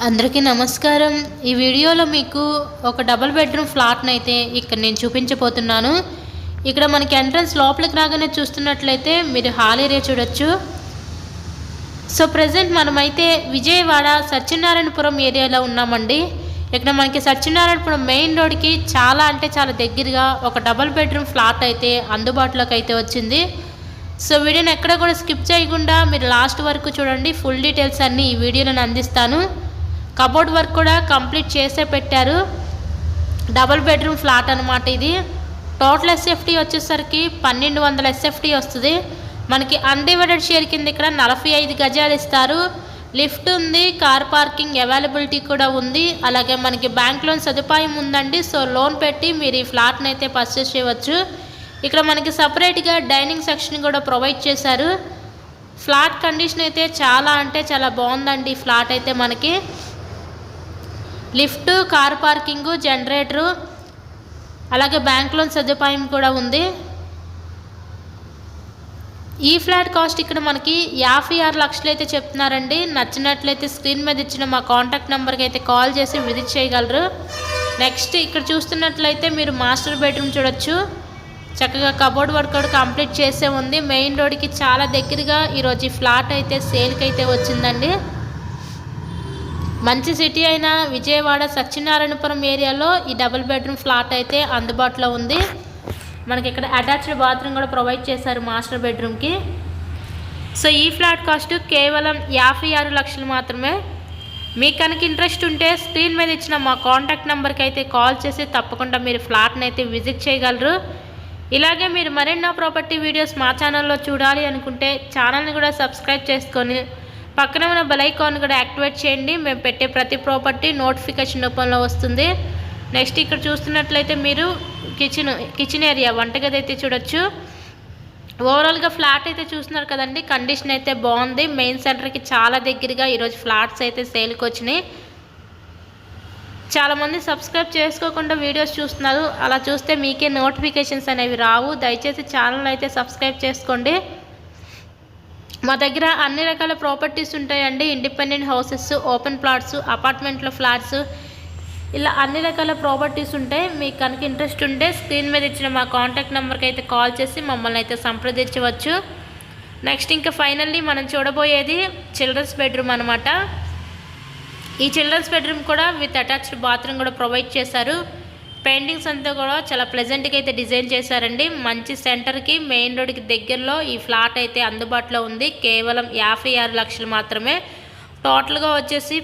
అందరికీ నమస్కారం. ఈ వీడియోలో మీకు ఒక డబుల్ బెడ్రూమ్ ఫ్లాట్‌ని అయితే ఇక్కడ నేను చూపించబోతున్నాను. ఇక్కడ మనకి ఎంట్రన్స్ లోపలికి రాగానే చూస్తున్నట్లయితే మీరు హాల్ ఏరియా చూడొచ్చు. సో ప్రెజెంట్ మనమైతే విజయవాడ సత్యనారాయణపురం ఏరియాలో ఉన్నామండి. ఇక్కడ మనకి సత్యనారాయణపురం మెయిన్ రోడ్కి చాలా అంటే చాలా దగ్గరగా ఒక డబుల్ బెడ్రూమ్ ఫ్లాట్ అయితే అందుబాటులోకి అయితే వచ్చింది. సో వీడియోని ఎక్కడ కూడా స్కిప్ చేయకుండా మీరు లాస్ట్ వరకు చూడండి. ఫుల్ డీటెయిల్స్ అన్నీ ఈ వీడియోలో అందిస్తాను. కబోర్డ్ వర్క్ కూడా కంప్లీట్ చేసే పెట్టారు. డబుల్ బెడ్రూమ్ ఫ్లాట్ అనమాట ఇది. టోటల్ ఎస్ఎఫ్టీ వచ్చేసరికి 1200 ఎస్ఎఫ్టీ వస్తుంది. మనకి అన్డివైడెడ్ షేర్ కింద ఇక్కడ 45 గజాలు ఇస్తారు. లిఫ్ట్ ఉంది, కార్ పార్కింగ్ అవైలబిలిటీ కూడా ఉంది. అలాగే మనకి బ్యాంక్ లోన్ సదుపాయం ఉందండి. సో లోన్ పెట్టి మీరు ఈ ఫ్లాట్ని అయితే పర్చేస్ చేయవచ్చు. ఇక్కడ మనకి సపరేట్గా డైనింగ్ సెక్షన్ కూడా ప్రొవైడ్ చేశారు. ఫ్లాట్ కండిషన్ అయితే చాలా అంటే చాలా బాగుందండి. ఈ ఫ్లాట్ అయితే మనకి లిఫ్ట్, కార్ పార్కింగు, జనరేటరు, అలాగే బ్యాంక్ లోన్ సదుపాయం కూడా ఉంది. ఈ ఫ్లాట్ కాస్ట్ ఇక్కడ మనకి 56 లక్షలు అయితే చెప్తున్నారండి. నచ్చినట్లయితే స్క్రీన్ మీద ఇచ్చిన మా కాంటాక్ట్ నెంబర్కి అయితే కాల్ చేసి విజిట్ చేయగలరు. నెక్స్ట్ ఇక్కడ చూస్తున్నట్లయితే మీరు మాస్టర్ బెడ్రూమ్ చూడొచ్చు. చక్కగా కబోర్డ్ వర్క్ కూడా కంప్లీట్ చేసే ఉంది. మెయిన్ రోడ్కి చాలా దగ్గరగా ఈరోజు ఈ ఫ్లాట్ అయితే సేల్కి అయితే వచ్చిందండి. మంచి సిటీ అయిన విజయవాడ సత్యనారాయణపురం ఏరియాలో ఈ డబుల్ బెడ్రూమ్ ఫ్లాట్ అయితే అందుబాటులో ఉంది. మనకి ఇక్కడ అటాచ్డ్ బాత్రూమ్ కూడా ప్రొవైడ్ చేశారు మాస్టర్ బెడ్రూమ్కి. సో ఈ ఫ్లాట్ కాస్ట్ కేవలం 56 లక్షలు మాత్రమే. మీకు కనుక ఇంట్రెస్ట్ ఉంటే స్క్రీన్ మీద ఇచ్చిన మా కాంటాక్ట్ నెంబర్కి అయితే కాల్ చేసి తప్పకుండా మీరు ఫ్లాట్ని అయితే విజిట్ చేయగలరు. ఇలాగే మీరు మరెన్నో ప్రాపర్టీ వీడియోస్ మా ఛానల్లో చూడాలి అనుకుంటే ఛానల్ని కూడా సబ్స్క్రైబ్ చేసుకొని పక్కన ఉన్న బెల్ ఐకాన్ కూడా యాక్టివేట్ చేయండి. మేము పెట్టే ప్రతి ప్రాపర్టీ నోటిఫికేషన్ రూపంలో వస్తుంది. నెక్స్ట్ ఇక్కడ చూస్తున్నట్లయితే మీరు కిచెన్ ఏరియా, వంటగది అయితే చూడొచ్చు. ఓవరాల్గా ఫ్లాట్ అయితే చూస్తున్నారు కదండి. కండిషన్ అయితే బాగుంది. మెయిన్ సెంటర్కి చాలా దగ్గరగా ఈరోజు ఫ్లాట్స్ అయితే సేల్కి వచ్చినాయి. చాలామంది సబ్స్క్రైబ్ చేసుకోకుండా వీడియోస్ చూస్తున్నారు. అలా చూస్తే మీకే నోటిఫికేషన్స్ అనేవి రావు. దయచేసి ఛానల్ అయితే సబ్స్క్రైబ్ చేసుకోండి. మా దగ్గర అన్ని రకాల ప్రాపర్టీస్ ఉంటాయండి. ఇండిపెండెంట్ హౌసెస్, ఓపెన్ ప్లాట్స్, అపార్ట్మెంట్లో ఫ్లాట్స్, ఇలా అన్ని రకాల ప్రాపర్టీస్ ఉంటాయి. మీకు కనుక ఇంట్రెస్ట్ ఉంటే స్క్రీన్ మీద ఇచ్చిన మా కాంటాక్ట్ నెంబర్కి అయితే కాల్ చేసి మమ్మల్ని అయితే సంప్రదించవచ్చు. నెక్స్ట్ ఇంకా ఫైనల్లీ మనం చూడబోయేది చిల్డ్రన్స్ బెడ్రూమ్ అనమాట. ఈ చిల్డ్రన్స్ బెడ్రూమ్ కూడా విత్ అటాచ్డ్ బాత్రూమ్ కూడా ప్రొవైడ్ చేశారు. పెయింటింగ్స్ అంతా కూడా చాలా ప్లెజెంట్గా అయితే డిజైన్ చేశారండి. మంచి సెంటర్కి, మెయిన్ రోడ్కి దగ్గరలో ఈ ఫ్లాట్ అయితే అందుబాటులో ఉంది. కేవలం 56 లక్షలు మాత్రమే. టోటల్గా వచ్చేసి